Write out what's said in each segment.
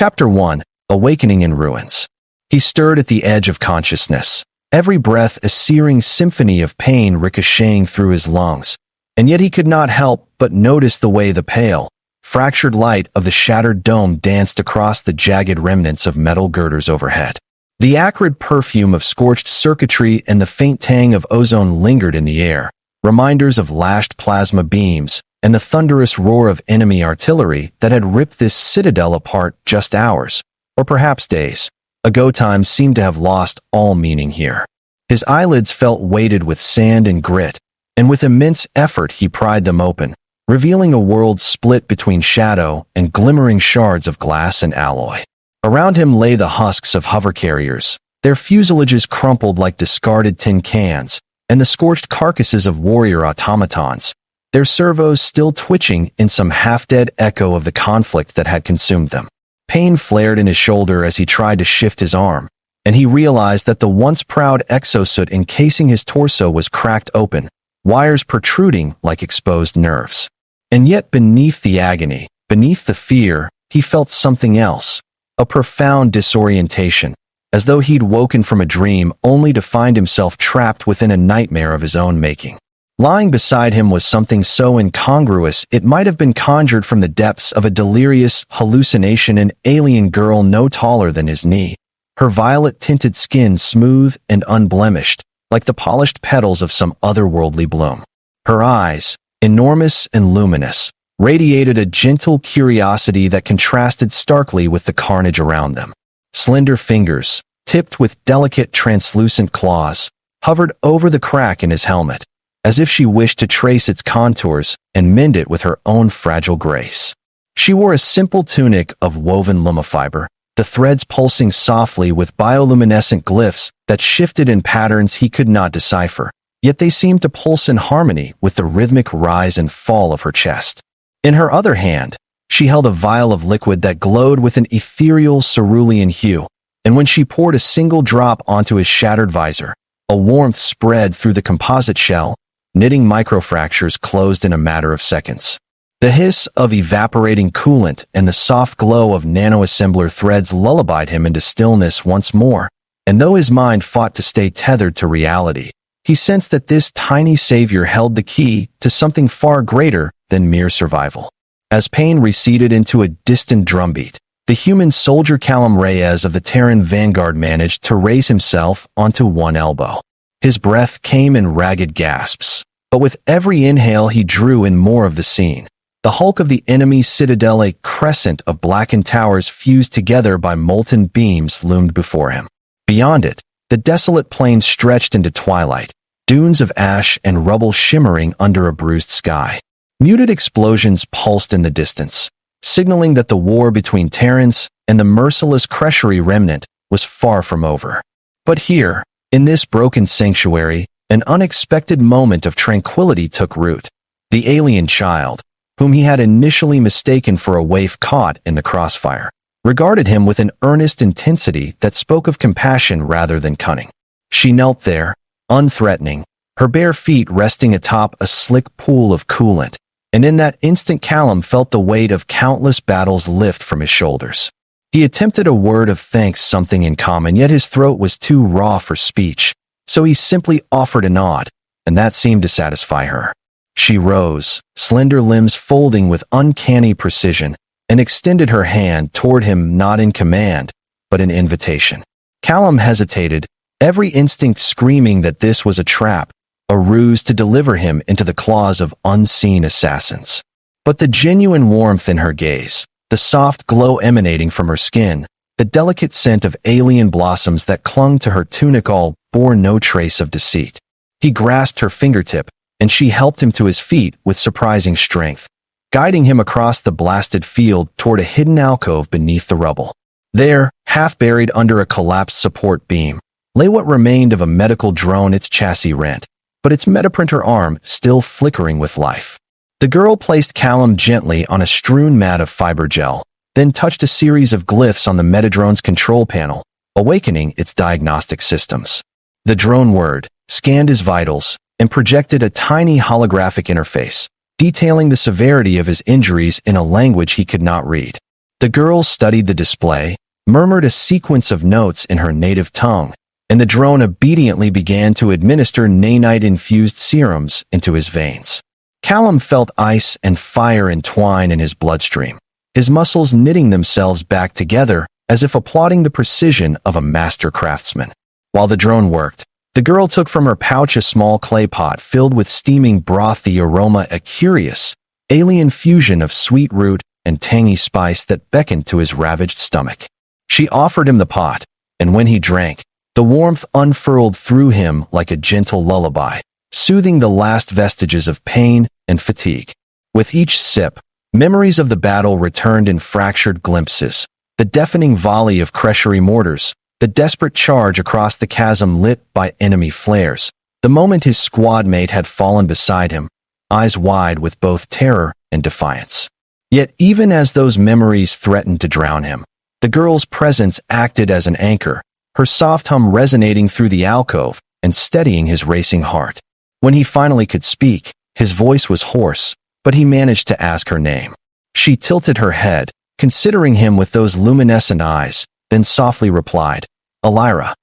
Chapter 1: Awakening in Ruins. He stirred at the edge of consciousness, every breath a searing symphony of pain ricocheting through his lungs, and yet he could not help but notice the way the pale, fractured light of the shattered dome danced across the jagged remnants of metal girders overhead. The acrid perfume of scorched circuitry and the faint tang of ozone lingered in the air, reminders of lashed plasma beams and the thunderous roar of enemy artillery that had ripped this citadel apart just hours, or perhaps days, ago. Time seemed to have lost all meaning here. His eyelids felt weighted with sand and grit, and with immense effort he pried them open, revealing a world split between shadow and glimmering shards of glass and alloy. Around him lay the husks of hover carriers, their fuselages crumpled like discarded tin cans, and the scorched carcasses of warrior automatons, their servos still twitching in some half-dead echo of the conflict that had consumed them. Pain flared in his shoulder as he tried to shift his arm, and he realized that the once proud exosuit encasing his torso was cracked open, wires protruding like exposed nerves. And yet beneath the agony, beneath the fear, he felt something else, a profound disorientation, as though he'd woken from a dream only to find himself trapped within a nightmare of his own making. Lying beside him was something so incongruous it might have been conjured from the depths of a delirious hallucination, an alien girl no taller than his knee, her violet-tinted skin smooth and unblemished, like the polished petals of some otherworldly bloom. Her eyes, enormous and luminous, radiated a gentle curiosity that contrasted starkly with the carnage around them. Slender fingers, tipped with delicate translucent claws, hovered over the crack in his helmet, as if she wished to trace its contours and mend it with her own fragile grace. She wore a simple tunic of woven lumifiber, the threads pulsing softly with bioluminescent glyphs that shifted in patterns he could not decipher, yet they seemed to pulse in harmony with the rhythmic rise and fall of her chest. In her other hand, she held a vial of liquid that glowed with an ethereal cerulean hue, and when she poured a single drop onto his shattered visor, a warmth spread through the composite shell, knitting microfractures closed in a matter of seconds. The hiss of evaporating coolant and the soft glow of nanoassembler threads lullabied him into stillness once more, and though his mind fought to stay tethered to reality, he sensed that this tiny savior held the key to something far greater than mere survival. As pain receded into a distant drumbeat, the human soldier Callum Reyes of the Terran Vanguard managed to raise himself onto one elbow. His breath came in ragged gasps, but with every inhale he drew in more of the scene. The hulk of the enemy citadel, a crescent of blackened towers fused together by molten beams, loomed before him. Beyond it, the desolate plain stretched into twilight, dunes of ash and rubble shimmering under a bruised sky. Muted explosions pulsed in the distance, signaling that the war between Terrans and the merciless Cresheri remnant was far from over. But here, in this broken sanctuary, an unexpected moment of tranquility took root. The alien child, whom he had initially mistaken for a waif caught in the crossfire, regarded him with an earnest intensity that spoke of compassion rather than cunning. She knelt there, unthreatening, her bare feet resting atop a slick pool of coolant, and in that instant Callum felt the weight of countless battles lift from his shoulders. He attempted a word of thanks, something in common, yet his throat was too raw for speech, so he simply offered a nod, and that seemed to satisfy her. She rose, slender limbs folding with uncanny precision, and extended her hand toward him, not in command, but in invitation. Callum hesitated, every instinct screaming that this was a trap, a ruse to deliver him into the claws of unseen assassins. But the genuine warmth in her gaze, the soft glow emanating from her skin, the delicate scent of alien blossoms that clung to her tunic, all bore no trace of deceit. He grasped her fingertip, and she helped him to his feet with surprising strength, guiding him across the blasted field toward a hidden alcove beneath the rubble. There, half buried under a collapsed support beam, lay what remained of a medical drone, its chassis rent, but its metaprinter arm still flickering with life. The girl placed Callum gently on a strewn mat of fiber gel, then touched a series of glyphs on the Metadrone's control panel, awakening its diagnostic systems. The drone word scanned his vitals and projected a tiny holographic interface, detailing the severity of his injuries in a language he could not read. The girl studied the display, murmured a sequence of notes in her native tongue, and the drone obediently began to administer nanite-infused serums into his veins. Callum felt ice and fire entwine in his bloodstream, his muscles knitting themselves back together as if applauding the precision of a master craftsman. While the drone worked, the girl took from her pouch a small clay pot filled with steaming broth, the aroma a curious, alien fusion of sweet root and tangy spice that beckoned to his ravaged stomach. She offered him the pot, and when he drank, the warmth unfurled through him like a gentle lullaby, soothing the last vestiges of pain and fatigue. With each sip, memories of the battle returned in fractured glimpses, the deafening volley of Cresheri mortars, the desperate charge across the chasm lit by enemy flares, the moment his squad mate had fallen beside him, eyes wide with both terror and defiance. Yet even as those memories threatened to drown him, the girl's presence acted as an anchor, her soft hum resonating through the alcove and steadying his racing heart. When he finally could speak, his voice was hoarse, but he managed to ask her name. She tilted her head, considering him with those luminescent eyes, then softly replied, "Elira."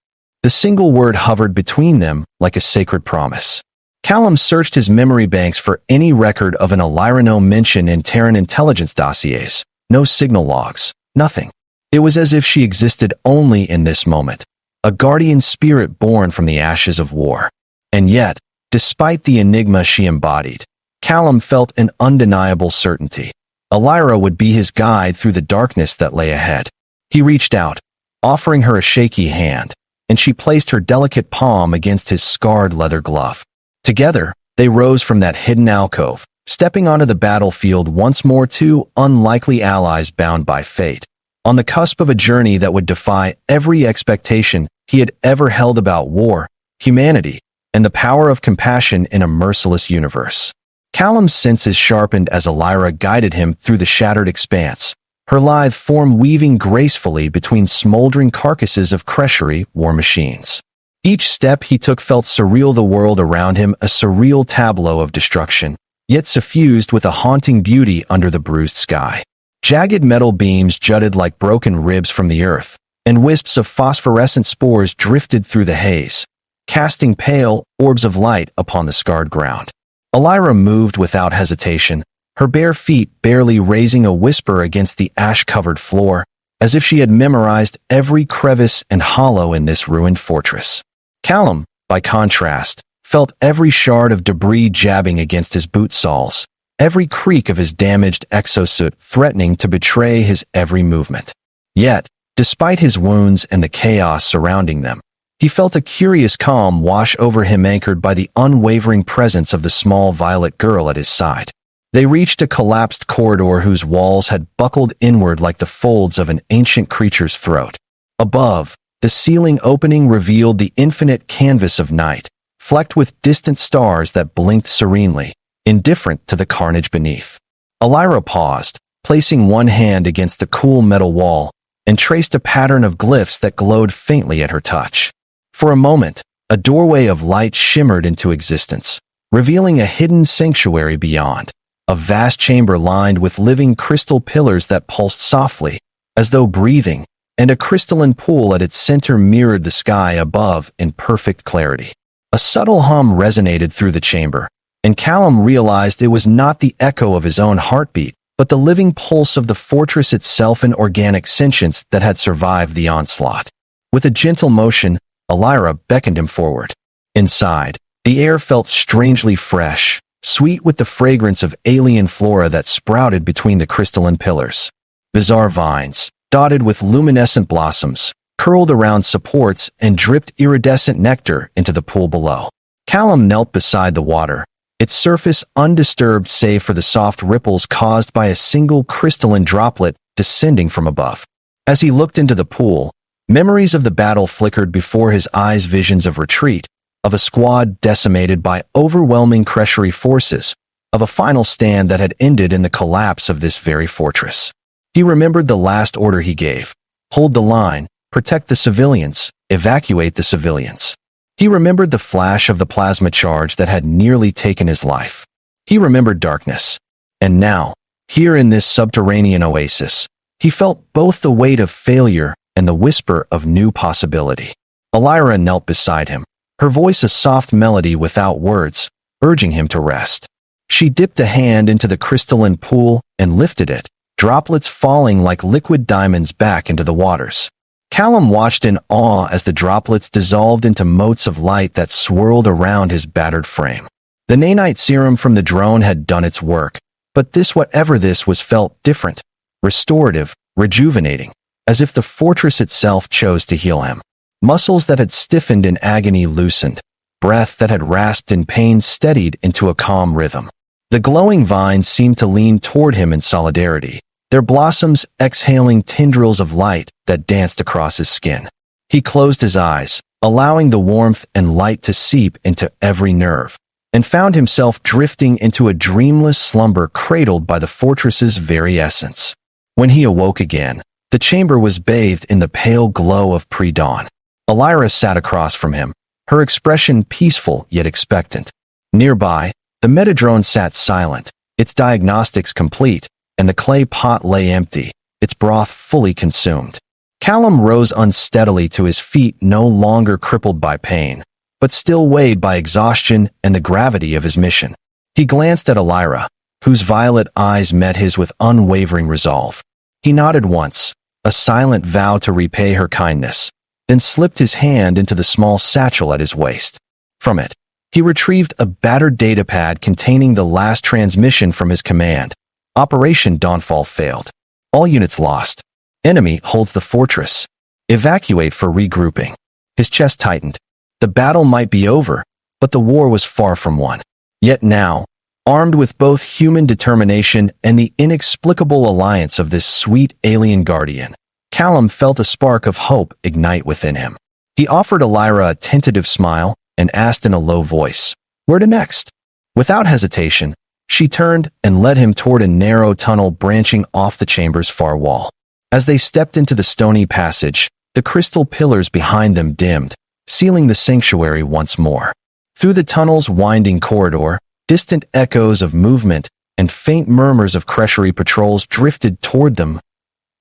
The single word hovered between them like a sacred promise. Callum searched his memory banks for any record of an Elirano mention in Terran intelligence dossiers. No signal logs, nothing. It was as if she existed only in this moment, a guardian spirit born from the ashes of war. And yet, despite the enigma she embodied, Callum felt an undeniable certainty. Elira would be his guide through the darkness that lay ahead. He reached out, offering her a shaky hand, and she placed her delicate palm against his scarred leather glove. Together, they rose from that hidden alcove, stepping onto the battlefield once more, two unlikely allies bound by fate, on the cusp of a journey that would defy every expectation he had ever held about war, humanity, and the power of compassion in a merciless universe. Callum's senses sharpened as Elira guided him through the shattered expanse, her lithe form weaving gracefully between smoldering carcasses of Cresheri war machines. Each step he took felt surreal, the world around him a surreal tableau of destruction, yet suffused with a haunting beauty under the bruised sky. Jagged metal beams jutted like broken ribs from the earth, and wisps of phosphorescent spores drifted through the haze, casting pale orbs of light upon the scarred ground. Elira moved without hesitation, her bare feet barely raising a whisper against the ash-covered floor, as if she had memorized every crevice and hollow in this ruined fortress. Callum, by contrast, felt every shard of debris jabbing against his boot soles, every creak of his damaged exosuit threatening to betray his every movement. Yet, despite his wounds and the chaos surrounding them, he felt a curious calm wash over him, anchored by the unwavering presence of the small violet girl at his side. They reached a collapsed corridor whose walls had buckled inward like the folds of an ancient creature's throat. Above, the ceiling opening revealed the infinite canvas of night, flecked with distant stars that blinked serenely, indifferent to the carnage beneath. Elira paused, placing one hand against the cool metal wall, and traced a pattern of glyphs that glowed faintly at her touch. For a moment, a doorway of light shimmered into existence, revealing a hidden sanctuary beyond, a vast chamber lined with living crystal pillars that pulsed softly, as though breathing, and a crystalline pool at its center mirrored the sky above in perfect clarity. A subtle hum resonated through the chamber, and Callum realized it was not the echo of his own heartbeat, but the living pulse of the fortress itself, an organic sentience that had survived the onslaught. With a gentle motion, Elira beckoned him forward. Inside, the air felt strangely fresh, sweet with the fragrance of alien flora that sprouted between the crystalline pillars. Bizarre vines, dotted with luminescent blossoms, curled around supports and dripped iridescent nectar into the pool below. Callum knelt beside the water, its surface undisturbed save for the soft ripples caused by a single crystalline droplet descending from above. As he looked into the pool, memories of the battle flickered before his eyes, visions of retreat, of a squad decimated by overwhelming Cresheri forces, of a final stand that had ended in the collapse of this very fortress. He remembered the last order he gave: hold the line, protect the civilians, evacuate the civilians. He remembered the flash of the plasma charge that had nearly taken his life. He remembered darkness. And now, here in this subterranean oasis, He felt both the weight of failure and the whisper of new possibility. Elira knelt beside him, her voice a soft melody without words, urging him to rest. She dipped a hand into the crystalline pool and lifted it, droplets falling like liquid diamonds back into the waters. Callum watched in awe as the droplets dissolved into motes of light that swirled around his battered frame. The nanite serum from the drone had done its work, but whatever this was felt different, restorative, rejuvenating, as if the fortress itself chose to heal him. Muscles that had stiffened in agony loosened, breath that had rasped in pain steadied into a calm rhythm. The glowing vines seemed to lean toward him in solidarity, their blossoms exhaling tendrils of light that danced across his skin. He closed his eyes, allowing the warmth and light to seep into every nerve, and found himself drifting into a dreamless slumber cradled by the fortress's very essence. When he awoke again, the chamber was bathed in the pale glow of pre-dawn. Elira sat across from him, her expression peaceful yet expectant. Nearby, the metadrone sat silent, its diagnostics complete, and the clay pot lay empty, its broth fully consumed. Callum rose unsteadily to his feet, no longer crippled by pain, but still weighed by exhaustion and the gravity of his mission. He glanced at Elira, whose violet eyes met his with unwavering resolve. He nodded once, a silent vow to repay her kindness, then slipped his hand into the small satchel at his waist. From it, he retrieved a battered datapad containing the last transmission from his command. Operation Dawnfall failed. All units lost. Enemy holds the fortress. Evacuate for regrouping. His chest tightened. The battle might be over, but the war was far from won. Yet now, armed with both human determination and the inexplicable alliance of this sweet alien guardian, Callum felt a spark of hope ignite within him. He offered Elira a tentative smile and asked in a low voice, "Where to next?" Without hesitation, she turned and led him toward a narrow tunnel branching off the chamber's far wall. As they stepped into the stony passage, the crystal pillars behind them dimmed, sealing the sanctuary once more. Through the tunnel's winding corridor, distant echoes of movement and faint murmurs of Cresheri patrols drifted toward them,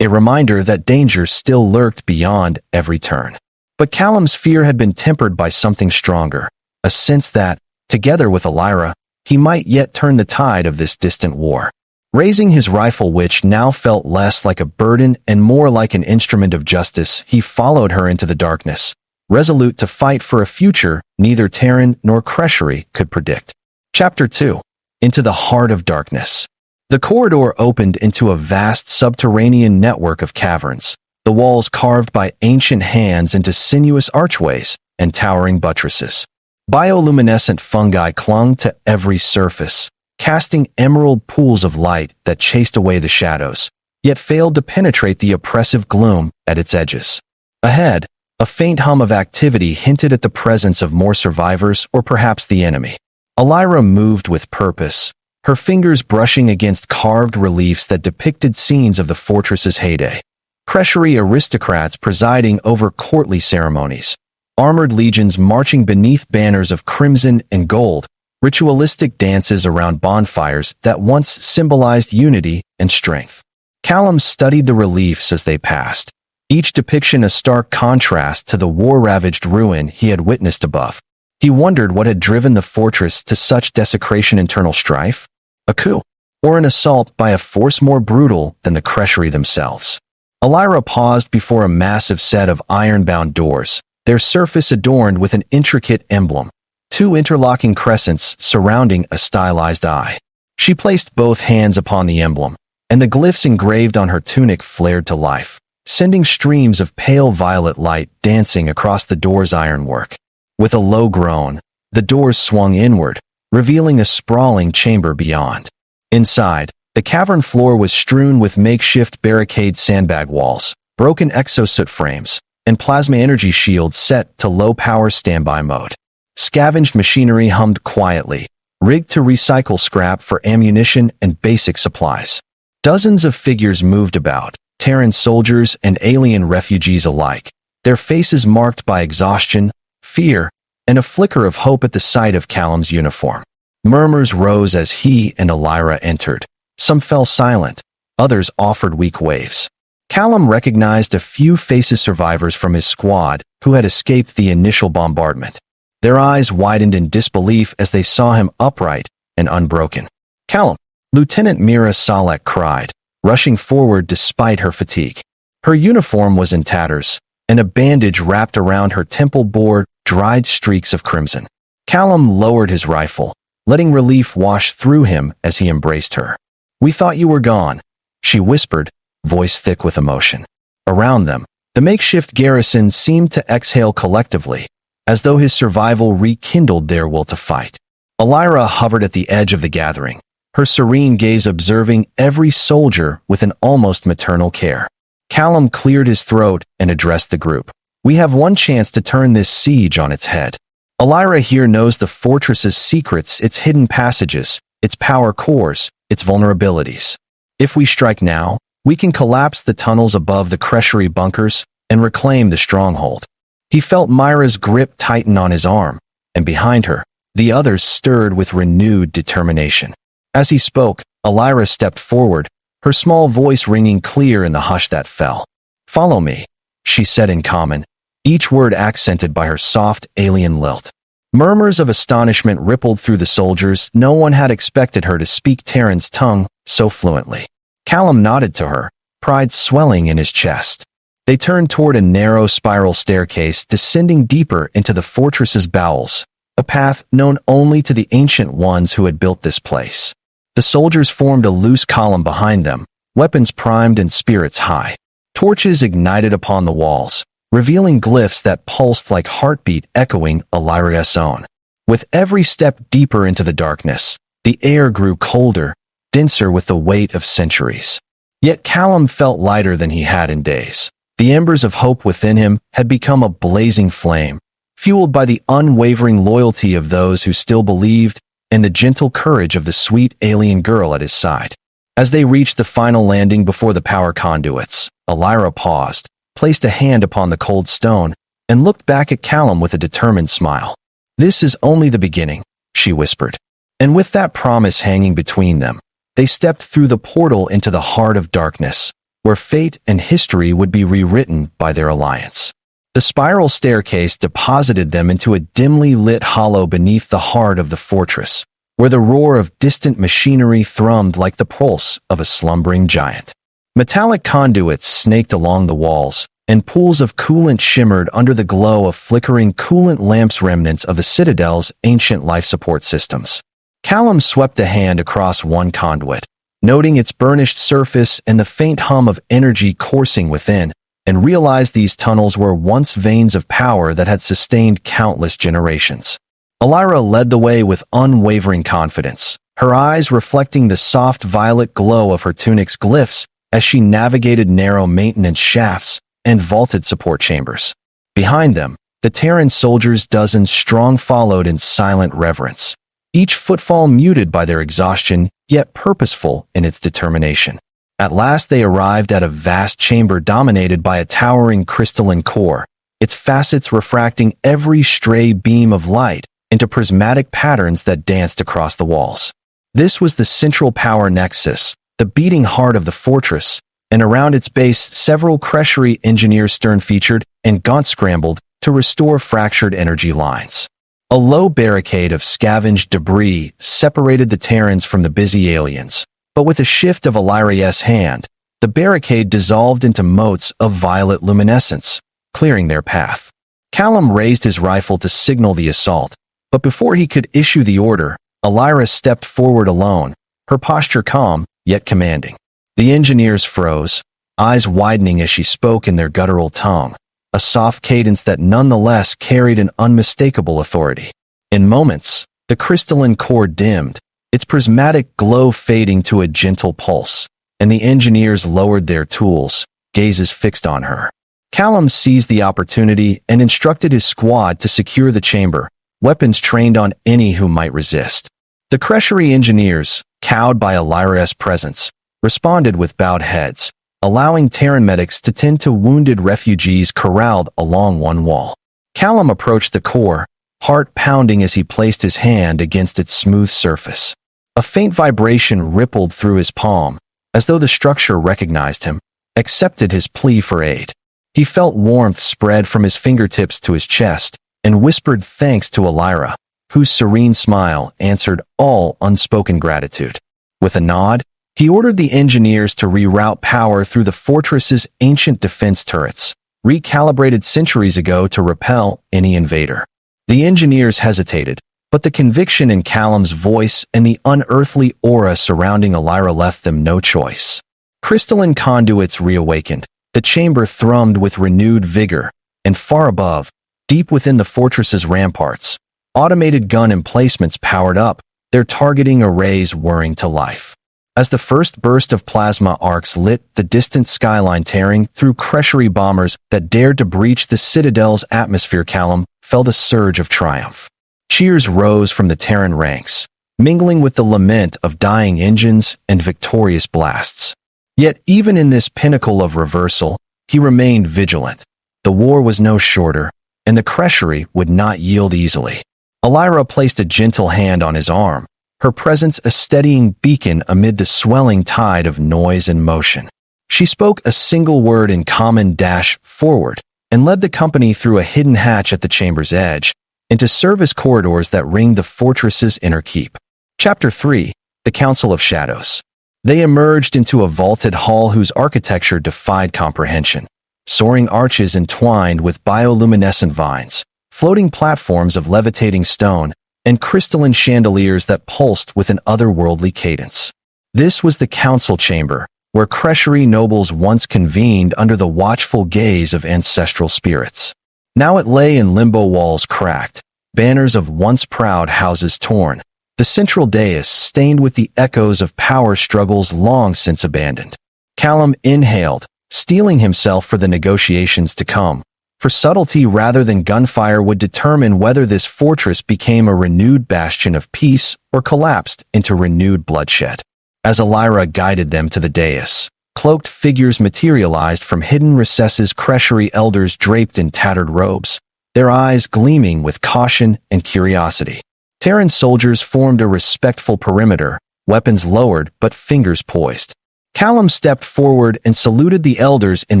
a reminder that danger still lurked beyond every turn. But Callum's fear had been tempered by something stronger, a sense that, together with Elira, he might yet turn the tide of this distant war. Raising his rifle, which now felt less like a burden and more like an instrument of justice, he followed her into the darkness, resolute to fight for a future neither Terran nor Cresheri could predict. Chapter 2. Into the Heart of Darkness. The corridor opened into a vast subterranean network of caverns, the walls carved by ancient hands into sinuous archways and towering buttresses. Bioluminescent fungi clung to every surface, casting emerald pools of light that chased away the shadows, yet failed to penetrate the oppressive gloom at its edges. Ahead, a faint hum of activity hinted at the presence of more survivors or perhaps the enemy. Elira moved with purpose, her fingers brushing against carved reliefs that depicted scenes of the fortress's heyday. Cresheri aristocrats presiding over courtly ceremonies, armored legions marching beneath banners of crimson and gold, ritualistic dances around bonfires that once symbolized unity and strength. Callum studied the reliefs as they passed, each depiction a stark contrast to the war-ravaged ruin he had witnessed above. He wondered what had driven the fortress to such desecration. Internal strife? A coup? Or an assault by a force more brutal than the Cresheri themselves? Elira paused before a massive set of iron-bound doors, their surface adorned with an intricate emblem, two interlocking crescents surrounding a stylized eye. She placed both hands upon the emblem, and the glyphs engraved on her tunic flared to life, sending streams of pale violet light dancing across the door's ironwork. With a low groan, the doors swung inward, revealing a sprawling chamber beyond. Inside, the cavern floor was strewn with makeshift barricade sandbag walls, broken exosuit frames, and plasma energy shields set to low-power standby mode. Scavenged machinery hummed quietly, rigged to recycle scrap for ammunition and basic supplies. Dozens of figures moved about, Terran soldiers and alien refugees alike, their faces marked by exhaustion, fear, and a flicker of hope at the sight of Callum's uniform. Murmurs rose as he and Elira entered. Some fell silent, others offered weak waves. Callum recognized a few faces survivors from his squad who had escaped the initial bombardment. Their eyes widened in disbelief as they saw him upright and unbroken. "Callum!" Lieutenant Mira Salek cried, rushing forward despite her fatigue. Her uniform was in tatters, and a bandage wrapped around her temple bore dried streaks of crimson. Callum lowered his rifle, letting relief wash through him as he embraced her. "We thought you were gone," she whispered, voice thick with emotion. Around them, the makeshift garrison seemed to exhale collectively, as though his survival rekindled their will to fight. Elira hovered at the edge of the gathering, her serene gaze observing every soldier with an almost maternal care. Callum cleared his throat and addressed the group. "We have one chance to turn this siege on its head. Elira here knows the fortress's secrets, its hidden passages, its power cores, its vulnerabilities. If we strike now, we can collapse the tunnels above the Creshery bunkers and reclaim the stronghold." He felt Myra's grip tighten on his arm, and behind her, the others stirred with renewed determination. As he spoke, Elira stepped forward, her small voice ringing clear in the hush that fell. "Follow me," she said in common, each word accented by her soft, alien lilt. Murmurs of astonishment rippled through the soldiers. No one had expected her to speak Terran's tongue so fluently. Callum nodded to her, pride swelling in his chest. They turned toward a narrow spiral staircase descending deeper into the fortress's bowels, a path known only to the ancient ones who had built this place. The soldiers formed a loose column behind them, weapons primed and spirits high. Torches ignited upon the walls, revealing glyphs that pulsed like heartbeat echoing Elira's own. With every step deeper into the darkness, the air grew colder, denser with the weight of centuries. Yet Callum felt lighter than he had in days. The embers of hope within him had become a blazing flame, fueled by the unwavering loyalty of those who still believed and the gentle courage of the sweet alien girl at his side. As they reached the final landing before the power conduits, Elira paused, placed a hand upon the cold stone, and looked back at Callum with a determined smile. "This is only the beginning," she whispered. And with that promise hanging between them, they stepped through the portal into the heart of darkness, where fate and history would be rewritten by their alliance. The spiral staircase deposited them into a dimly lit hollow beneath the heart of the fortress, where the roar of distant machinery thrummed like the pulse of a slumbering giant. Metallic conduits snaked along the walls, and pools of coolant shimmered under the glow of flickering coolant lamps, remnants of the Citadel's ancient life support systems. Callum swept a hand across one conduit, noting its burnished surface and the faint hum of energy coursing within, and realized these tunnels were once veins of power that had sustained countless generations. Elira led the way with unwavering confidence, her eyes reflecting the soft violet glow of her tunic's glyphs as she navigated narrow maintenance shafts and vaulted support chambers. Behind them, the Terran soldiers, dozens strong, followed in silent reverence, each footfall muted by their exhaustion, yet purposeful in its determination. At last they arrived at a vast chamber dominated by a towering crystalline core, its facets refracting every stray beam of light into prismatic patterns that danced across the walls. This was the central power nexus, the beating heart of the fortress, and around its base several Creshery engineers stern-featured and gaunt-scrambled to restore fractured energy lines. A low barricade of scavenged debris separated the Terrans from the busy aliens, but with a shift of Elira's hand, the barricade dissolved into motes of violet luminescence, clearing their path. Callum raised his rifle to signal the assault, but before he could issue the order, Elira stepped forward alone, her posture calm, yet commanding. The engineers froze, eyes widening as she spoke in their guttural tongue, a soft cadence that nonetheless carried an unmistakable authority. In moments, the crystalline core dimmed, its prismatic glow fading to a gentle pulse, and the engineers lowered their tools, gazes fixed on her. Callum seized the opportunity and instructed his squad to secure the chamber, weapons trained on any who might resist. The Creshery engineers, cowed by Elira's presence, responded with bowed heads, allowing Terran medics to tend to wounded refugees corralled along one wall. Callum approached the core, heart pounding as he placed his hand against its smooth surface. A faint vibration rippled through his palm, as though the structure recognized him, accepted his plea for aid. He felt warmth spread from his fingertips to his chest and whispered thanks to Elira, whose serene smile answered all unspoken gratitude. With a nod, he ordered the engineers to reroute power through the fortress's ancient defense turrets, recalibrated centuries ago to repel any invader. The engineers hesitated, but the conviction in Callum's voice and the unearthly aura surrounding Elira left them no choice. Crystalline conduits reawakened. The chamber thrummed with renewed vigor, and far above, deep within the fortress's ramparts, automated gun emplacements powered up, their targeting arrays whirring to life. As the first burst of plasma arcs lit the distant skyline, tearing through Creshery bombers that dared to breach the Citadel's atmosphere, Callum felt a surge of triumph. Cheers rose from the Terran ranks, mingling with the lament of dying engines and victorious blasts. Yet even in this pinnacle of reversal, he remained vigilant. The war was no shorter, and the Creshery would not yield easily. Elira placed a gentle hand on his arm, her presence a steadying beacon amid the swelling tide of noise and motion. She spoke a single word in common: forward, and led the company through a hidden hatch at the chamber's edge, into service corridors that ringed the fortress's inner keep. Chapter 3: The Council of Shadows. They emerged into a vaulted hall whose architecture defied comprehension. Soaring arches entwined with bioluminescent vines, floating platforms of levitating stone, and crystalline chandeliers that pulsed with an otherworldly cadence. This was the council chamber, where Creshery nobles once convened under the watchful gaze of ancestral spirits. Now it lay in limbo, walls cracked, banners of once proud houses torn, the central dais stained with the echoes of power struggles long since abandoned. Callum inhaled, steeling himself for the negotiations to come, for subtlety rather than gunfire would determine whether this fortress became a renewed bastion of peace or collapsed into renewed bloodshed. As Elira guided them to the dais, cloaked figures materialized from hidden recesses, Creshery elders draped in tattered robes, their eyes gleaming with caution and curiosity. Terran soldiers formed a respectful perimeter, weapons lowered but fingers poised. Callum stepped forward and saluted the elders in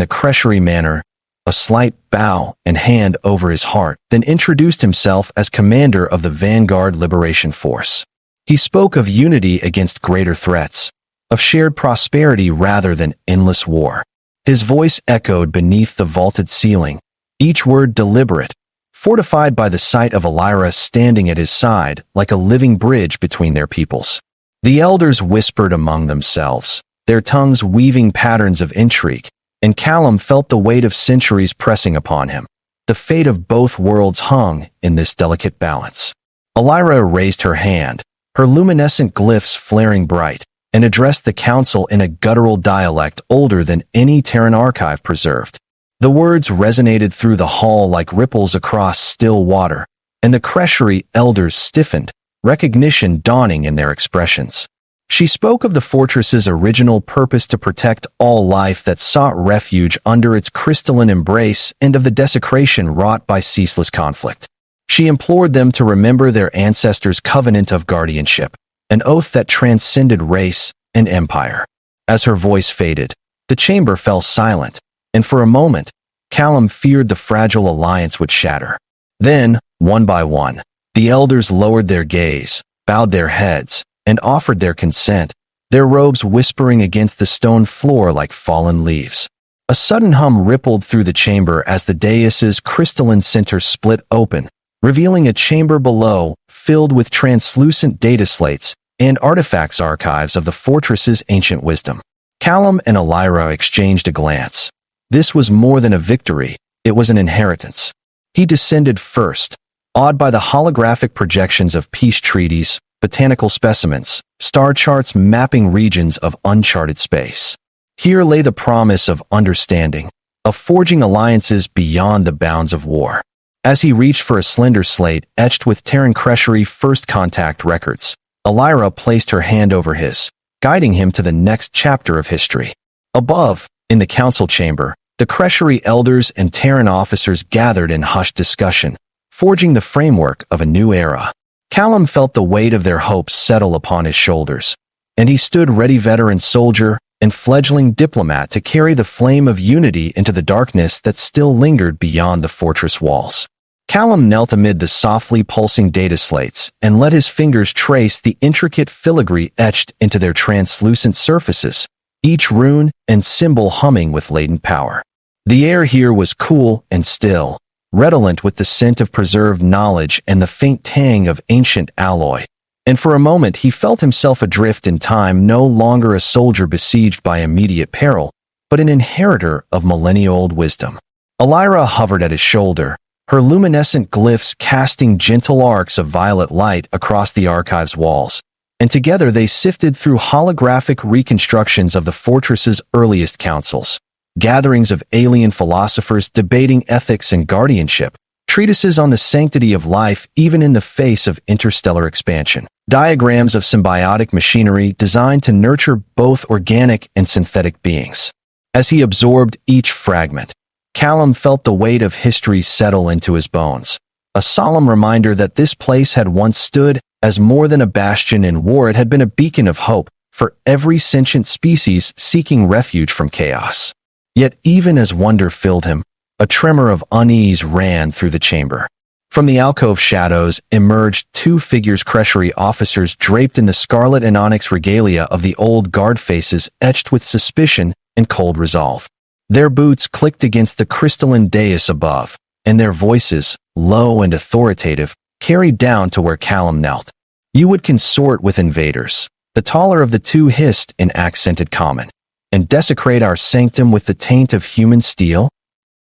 the Creshery manner, a slight bow and hand over his heart, then introduced himself as commander of the Vanguard Liberation Force. He spoke of unity against greater threats, of shared prosperity rather than endless war. His voice echoed beneath the vaulted ceiling, each word deliberate, fortified by the sight of Elira standing at his side like a living bridge between their peoples. The elders whispered among themselves, their tongues weaving patterns of intrigue, and Callum felt the weight of centuries pressing upon him. The fate of both worlds hung in this delicate balance. Elira raised her hand, her luminescent glyphs flaring bright, and addressed the council in a guttural dialect older than any Terran archive preserved. The words resonated through the hall like ripples across still water, and the Creshery elders stiffened, recognition dawning in their expressions. She spoke of the fortress's original purpose to protect all life that sought refuge under its crystalline embrace and of the desecration wrought by ceaseless conflict. She implored them to remember their ancestors' covenant of guardianship, an oath that transcended race and empire. As her voice faded, the chamber fell silent, and for a moment, Callum feared the fragile alliance would shatter. Then, one by one, the elders lowered their gaze, bowed their heads, and offered their consent, their robes whispering against the stone floor like fallen leaves. A sudden hum rippled through the chamber as the dais's crystalline center split open, revealing a chamber below filled with translucent data slates and artifacts, archives of the fortress's ancient wisdom. Callum and Elira exchanged a glance. This was more than a victory, it was an inheritance. He descended first, awed by the holographic projections of peace treaties, botanical specimens, star charts mapping regions of uncharted space. Here lay the promise of understanding, of forging alliances beyond the bounds of war. As he reached for a slender slate etched with Terran Creshery first contact records, Elira placed her hand over his, guiding him to the next chapter of history. Above, in the council chamber, the Creshery elders and Terran officers gathered in hushed discussion, forging the framework of a new era. Callum felt the weight of their hopes settle upon his shoulders, and he stood ready, veteran soldier, and fledgling diplomat to carry the flame of unity into the darkness that still lingered beyond the fortress walls. Callum knelt amid the softly pulsing data slates and let his fingers trace the intricate filigree etched into their translucent surfaces, each rune and symbol humming with latent power. The air here was cool and still, redolent with the scent of preserved knowledge and the faint tang of ancient alloy. And for a moment he felt himself adrift in time, no longer a soldier besieged by immediate peril, but an inheritor of millennia-old wisdom. Elira hovered at his shoulder, her luminescent glyphs casting gentle arcs of violet light across the archive's walls, and together they sifted through holographic reconstructions of the fortress's earliest councils, gatherings of alien philosophers debating ethics and guardianship, treatises on the sanctity of life even in the face of interstellar expansion, diagrams of symbiotic machinery designed to nurture both organic and synthetic beings. As he absorbed each fragment, Callum felt the weight of history settle into his bones, a solemn reminder that this place had once stood as more than a bastion in war. It had been a beacon of hope for every sentient species seeking refuge from chaos. Yet even as wonder filled him, a tremor of unease ran through the chamber. From the alcove shadows emerged two figures, Crechery officers draped in the scarlet and onyx regalia of the old guard, faces etched with suspicion and cold resolve. Their boots clicked against the crystalline dais above, and their voices, low and authoritative, carried down to where Callum knelt. "You would consort with invaders," the taller of the two hissed in accented common, "and desecrate our sanctum with the taint of human steel?"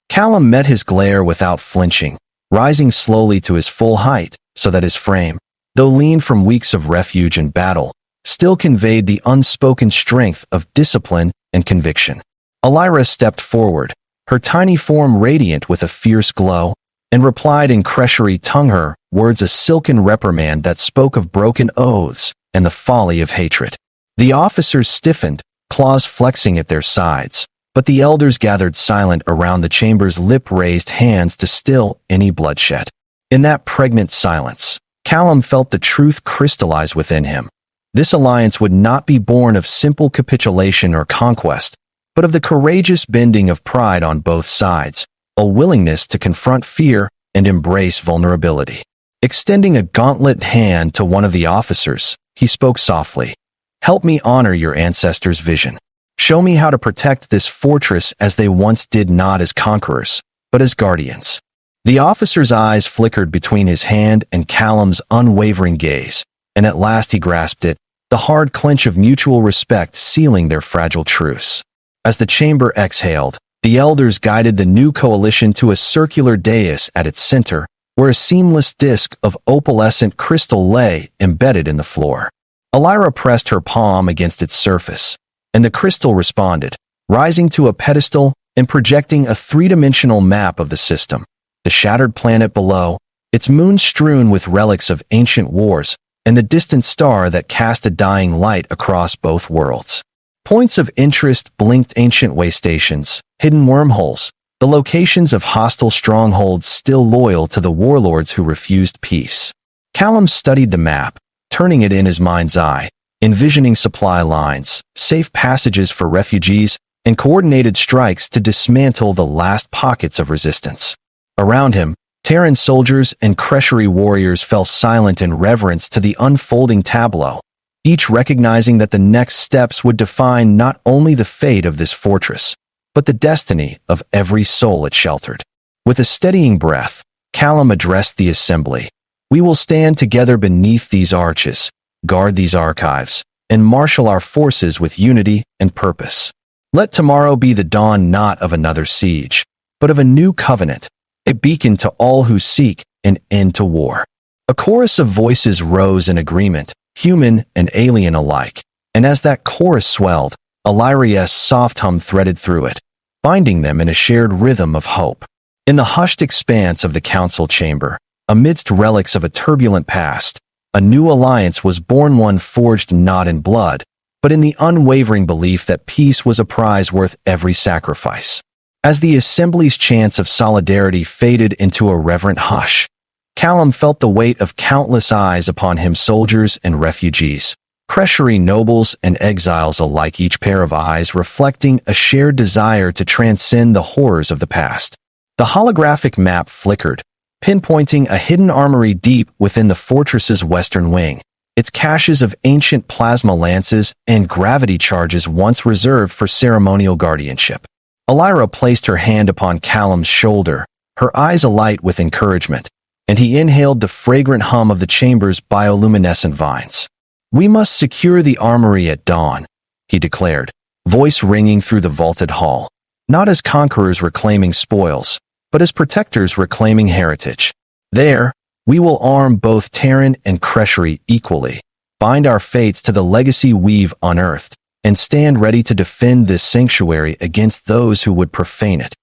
Callum met his glare without flinching, rising slowly to his full height, so that his frame, though lean from weeks of refuge and battle, still conveyed the unspoken strength of discipline and conviction. Elira stepped forward, her tiny form radiant with a fierce glow, and replied in Crechery tongue, her words a silken reprimand that spoke of broken oaths and the folly of hatred. The officers stiffened, claws flexing at their sides, but the elders gathered silent around the chamber's lip-raised hands to still any bloodshed. In that pregnant silence, Callum felt the truth crystallize within him. This alliance would not be born of simple capitulation or conquest, but of the courageous bending of pride on both sides, a willingness to confront fear and embrace vulnerability. Extending a gauntlet hand to one of the officers, he spoke softly. "Help me honor your ancestors' vision. Show me how to protect this fortress as they once did, not as conquerors, but as guardians." The officer's eyes flickered between his hand and Callum's unwavering gaze, and at last he grasped it, the hard clench of mutual respect sealing their fragile truce. As the chamber exhaled, the elders guided the new coalition to a circular dais at its center, where a seamless disk of opalescent crystal lay embedded in the floor. Elira pressed her palm against its surface, and the crystal responded, rising to a pedestal and projecting a three-dimensional map of the system. The shattered planet below, its moon strewn with relics of ancient wars, and the distant star that cast a dying light across both worlds. Points of interest blinked, ancient way stations, hidden wormholes, the locations of hostile strongholds still loyal to the warlords who refused peace. Callum studied the map, turning it in his mind's eye, envisioning supply lines, safe passages for refugees, and coordinated strikes to dismantle the last pockets of resistance. Around him, Terran soldiers and Crechery warriors fell silent in reverence to the unfolding tableau, each recognizing that the next steps would define not only the fate of this fortress, but the destiny of every soul it sheltered. With a steadying breath, Callum addressed the assembly. "We will stand together beneath these arches, guard these archives, and marshal our forces with unity and purpose. Let tomorrow be the dawn not of another siege, but of a new covenant, a beacon to all who seek an end to war." A chorus of voices rose in agreement, human and alien alike, and as that chorus swelled, Elira's soft hum threaded through it, binding them in a shared rhythm of hope. In the hushed expanse of the council chamber, amidst relics of a turbulent past, a new alliance was born, one forged not in blood, but in the unwavering belief that peace was a prize worth every sacrifice. As the assembly's chants of solidarity faded into a reverent hush, Callum felt the weight of countless eyes upon him, soldiers and refugees, Cresheri nobles and exiles alike, each pair of eyes reflecting a shared desire to transcend the horrors of the past. The holographic map flickered, pinpointing a hidden armory deep within the fortress's western wing, its caches of ancient plasma lances and gravity charges once reserved for ceremonial guardianship. Elira placed her hand upon Callum's shoulder, her eyes alight with encouragement, and he inhaled the fragrant hum of the chamber's bioluminescent vines. "We must secure the armory at dawn," he declared, voice ringing through the vaulted hall, not as conquerors reclaiming spoils, but as protectors reclaiming heritage. "There, we will arm both Terran and Cresheri equally, bind our fates to the legacy we've unearthed, and stand ready to defend this sanctuary against those who would profane it."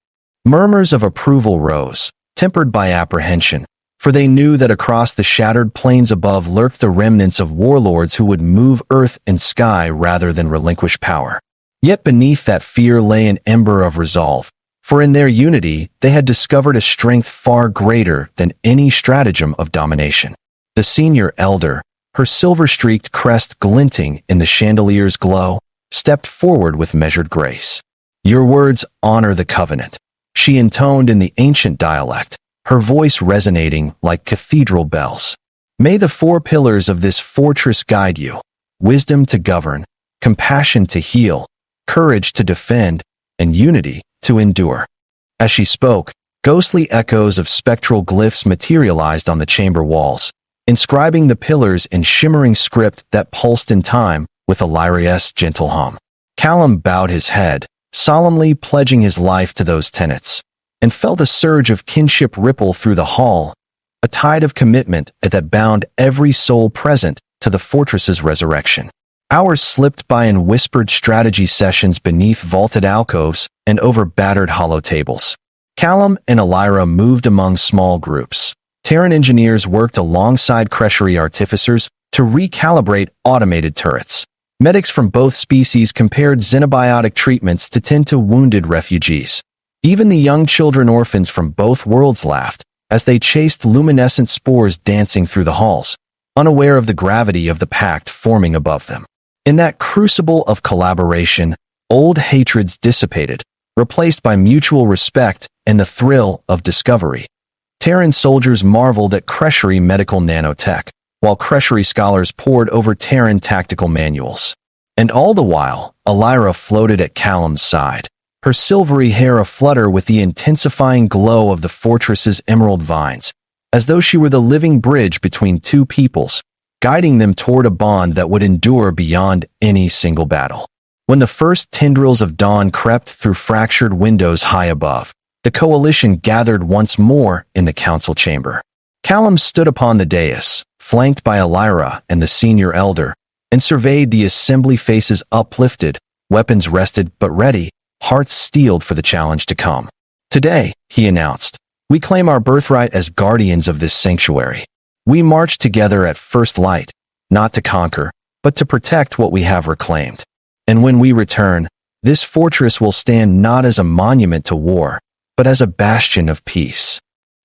Murmurs of approval rose, tempered by apprehension, for they knew that across the shattered plains above lurked the remnants of warlords who would move earth and sky rather than relinquish power. Yet beneath that fear lay an ember of resolve, for in their unity they had discovered a strength far greater than any stratagem of domination. The senior elder, her silver-streaked crest glinting in the chandelier's glow, stepped forward with measured grace. "Your words honor the covenant," she intoned in the ancient dialect, her voice resonating like cathedral bells. "May the four pillars of this fortress guide you: wisdom to govern, compassion to heal, courage to defend, and unity to endure." As she spoke, ghostly echoes of spectral glyphs materialized on the chamber walls, inscribing the pillars in shimmering script that pulsed in time with Elira's gentle hum. Callum bowed his head, solemnly pledging his life to those tenets, and felt a surge of kinship ripple through the hall, a tide of commitment that bound every soul present to the fortress's resurrection. Hours slipped by in whispered strategy sessions beneath vaulted alcoves and over battered hollow tables. Callum and Elira moved among small groups. Terran engineers worked alongside Cresheri artificers to recalibrate automated turrets. Medics from both species compared xenobiotic treatments to tend to wounded refugees. Even the young children orphans from both worlds laughed as they chased luminescent spores dancing through the halls, unaware of the gravity of the pact forming above them. In that crucible of collaboration, old hatreds dissipated, replaced by mutual respect and the thrill of discovery. Terran soldiers marveled at Cresheri medical nanotech, while Cresheri scholars pored over Terran tactical manuals. And all the while, Elira floated at Callum's side, her silvery hair aflutter with the intensifying glow of the fortress's emerald vines, as though she were the living bridge between two peoples, guiding them toward a bond that would endure beyond any single battle. When the first tendrils of dawn crept through fractured windows high above, the coalition gathered once more in the council chamber. Callum stood upon the dais, flanked by Elira and the senior elder, and surveyed the assembly faces uplifted, weapons rested but ready, hearts steeled for the challenge to come. "Today," he announced, "we claim our birthright as guardians of this sanctuary. We march together at first light, not to conquer, but to protect what we have reclaimed. And when we return, this fortress will stand not as a monument to war, but as a bastion of peace."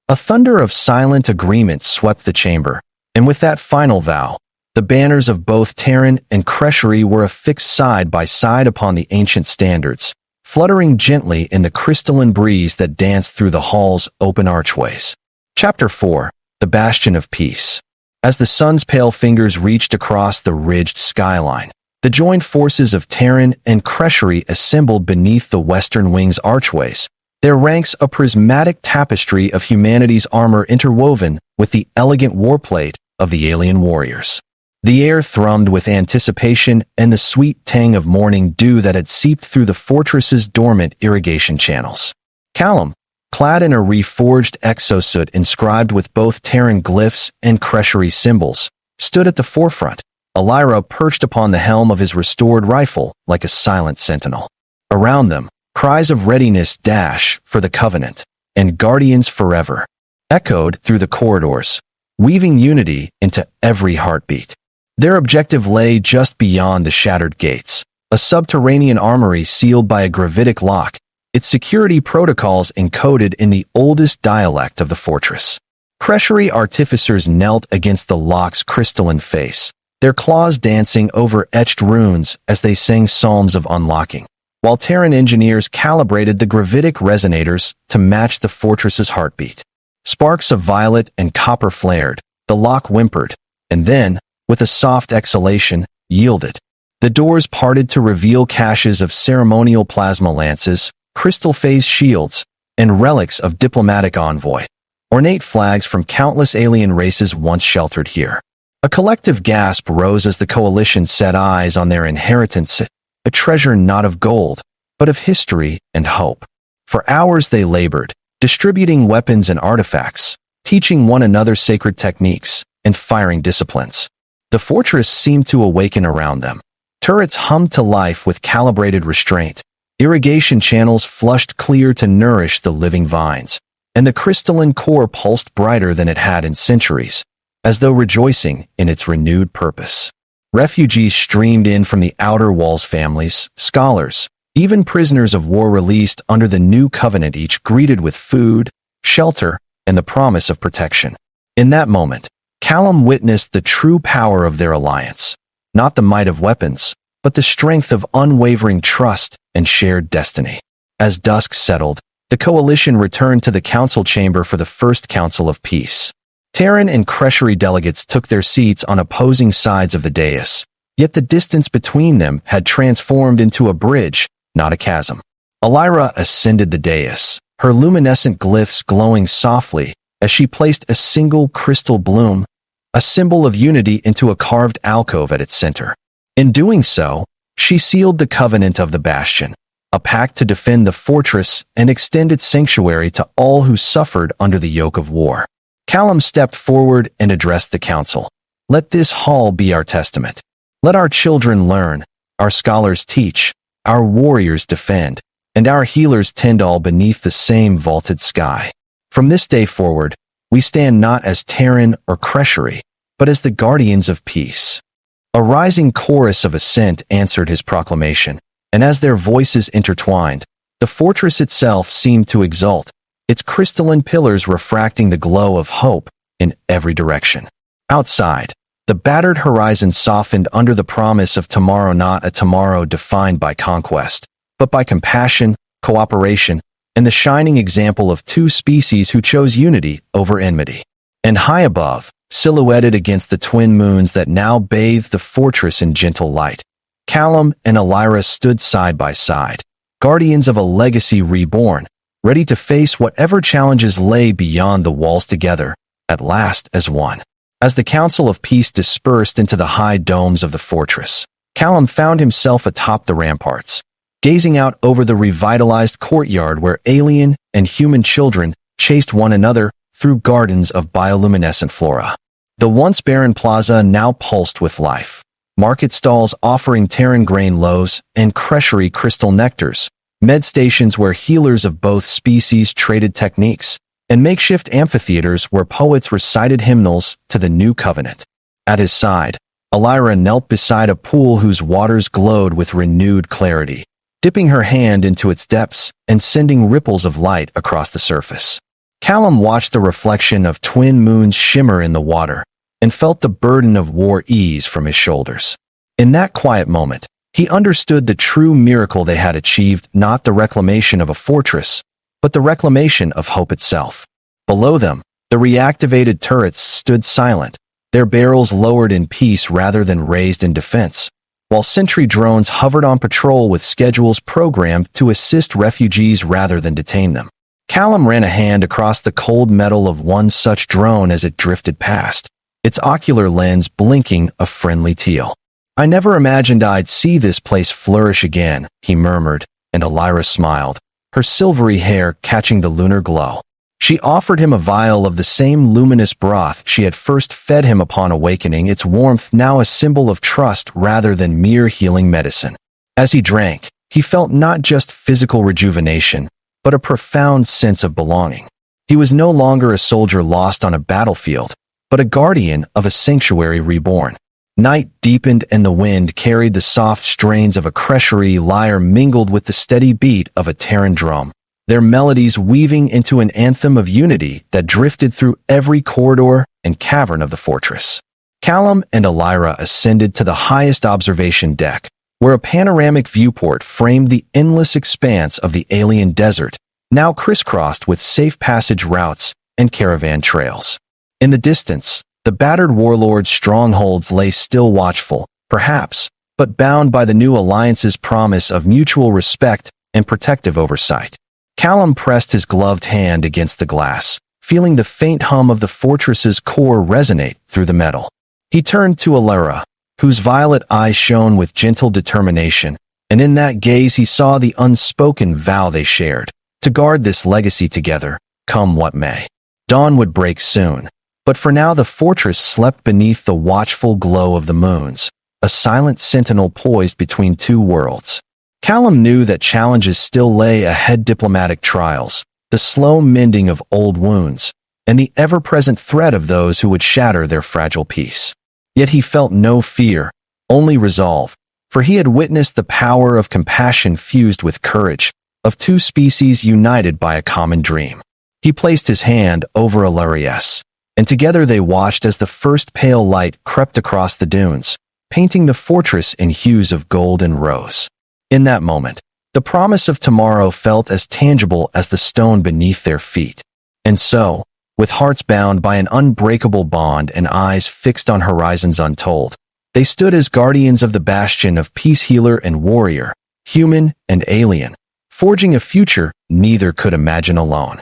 A thunder of silent agreement swept the chamber, and with that final vow, the banners of both Terran and Cresheri were affixed side by side upon the ancient standards, fluttering gently in the crystalline breeze that danced through the hall's open archways. Chapter 4: The Bastion of Peace. As the sun's pale fingers reached across the ridged skyline, the joined forces of Terran and Cresheri assembled beneath the western wing's archways, their ranks a prismatic tapestry of humanity's armor interwoven with the elegant warplate of the alien warriors. The air thrummed with anticipation and the sweet tang of morning dew that had seeped through the fortress's dormant irrigation channels. Callum, clad in a reforged exosuit inscribed with both Terran glyphs and Cresheri symbols, stood at the forefront, Elira perched upon the helm of his restored rifle like a silent sentinel. Around them, cries of readiness dash for the Covenant and Guardians forever echoed through the corridors, weaving unity into every heartbeat. Their objective lay just beyond the shattered gates, a subterranean armory sealed by a gravitic lock, its security protocols encoded in the oldest dialect of the fortress. Cresheri artificers knelt against the lock's crystalline face, their claws dancing over etched runes as they sang psalms of unlocking, while Terran engineers calibrated the gravitic resonators to match the fortress's heartbeat. Sparks of violet and copper flared, the lock whimpered, and then, with a soft exhalation, yielded. The doors parted to reveal caches of ceremonial plasma lances, crystal phase shields, and relics of diplomatic envoy. Ornate flags from countless alien races once sheltered here. A collective gasp rose as the coalition set eyes on their inheritance, a treasure not of gold, but of history and hope. For hours they labored, distributing weapons and artifacts, teaching one another sacred techniques, and firing disciplines. The fortress seemed to awaken around them. Turrets hummed to life with calibrated restraint. Irrigation channels flushed clear to nourish the living vines, and the crystalline core pulsed brighter than it had in centuries, as though rejoicing in its renewed purpose. Refugees streamed in from the outer walls, families, scholars, even prisoners of war released under the new covenant, each greeted with food, shelter, and the promise of protection. In that moment, Callum witnessed the true power of their alliance, not the might of weapons, but the strength of unwavering trust and shared destiny. As dusk settled, the coalition returned to the council chamber for the first council of peace. Terran and Cresheri delegates took their seats on opposing sides of the dais, yet the distance between them had transformed into a bridge, not a chasm. Elira ascended the dais, her luminescent glyphs glowing softly as she placed a single crystal bloom, a symbol of unity, into a carved alcove at its center. In doing so, she sealed the covenant of the bastion, a pact to defend the fortress and extend its sanctuary to all who suffered under the yoke of war. Callum stepped forward and addressed the council. Let this hall be our testament. Let our children learn, our scholars teach, our warriors defend, and our healers tend, all beneath the same vaulted sky. From this day forward, we stand not as Terran or Cresheri, but as the guardians of peace. A rising chorus of assent answered his proclamation, and as their voices intertwined, the fortress itself seemed to exult, its crystalline pillars refracting the glow of hope in every direction. Outside, the battered horizon softened under the promise of tomorrow, not a tomorrow defined by conquest, but by compassion, cooperation, and the shining example of two species who chose unity over enmity. And high above, silhouetted against the twin moons that now bathed the fortress in gentle light, Callum and Elira stood side by side, guardians of a legacy reborn, ready to face whatever challenges lay beyond the walls, together, at last as one. As the Council of Peace dispersed into the high domes of the fortress, Callum found himself atop the ramparts, gazing out over the revitalized courtyard where alien and human children chased one another through gardens of bioluminescent flora. The once barren plaza now pulsed with life. Market stalls offering Terran grain loaves and Cresheri crystal nectars, med stations where healers of both species traded techniques, and makeshift amphitheaters where poets recited hymnals to the new covenant. At his side, Elira knelt beside a pool whose waters glowed with renewed clarity, dipping her hand into its depths and sending ripples of light across the surface. Callum watched the reflection of twin moons shimmer in the water and felt the burden of war ease from his shoulders. In that quiet moment, he understood the true miracle they had achieved, not the reclamation of a fortress, but the reclamation of hope itself. Below them, the reactivated turrets stood silent, their barrels lowered in peace rather than raised in defense, while sentry drones hovered on patrol with schedules programmed to assist refugees rather than detain them. Callum ran a hand across the cold metal of one such drone as it drifted past, its ocular lens blinking a friendly teal. "I never imagined I'd see this place flourish again," he murmured, and Elira smiled, her silvery hair catching the lunar glow. She offered him a vial of the same luminous broth she had first fed him upon awakening, its warmth now a symbol of trust rather than mere healing medicine. As he drank, he felt not just physical rejuvenation, but a profound sense of belonging. He was no longer a soldier lost on a battlefield, but a guardian of a sanctuary reborn. Night deepened and the wind carried the soft strains of a Cresheri lyre mingled with the steady beat of a Terran drum, their melodies weaving into an anthem of unity that drifted through every corridor and cavern of the fortress. Callum and Elira ascended to the highest observation deck, where a panoramic viewport framed the endless expanse of the alien desert, now crisscrossed with safe passage routes and caravan trails. In the distance, the battered warlord's strongholds lay still watchful, perhaps, but bound by the new alliance's promise of mutual respect and protective oversight. Callum pressed his gloved hand against the glass, feeling the faint hum of the fortress's core resonate through the metal. He turned to Elira, whose violet eyes shone with gentle determination, and in that gaze he saw the unspoken vow they shared, to guard this legacy together, come what may. Dawn would break soon, but for now the fortress slept beneath the watchful glow of the moons, a silent sentinel poised between two worlds. Callum knew that challenges still lay ahead: diplomatic trials, the slow mending of old wounds, and the ever-present threat of those who would shatter their fragile peace. Yet he felt no fear, only resolve, for he had witnessed the power of compassion fused with courage, of two species united by a common dream. He placed his hand over Elira's, and together they watched as the first pale light crept across the dunes, painting the fortress in hues of gold and rose. In that moment, the promise of tomorrow felt as tangible as the stone beneath their feet. And so, with hearts bound by an unbreakable bond and eyes fixed on horizons untold, they stood as guardians of the bastion of peace, healer and warrior, human and alien, forging a future neither could imagine alone.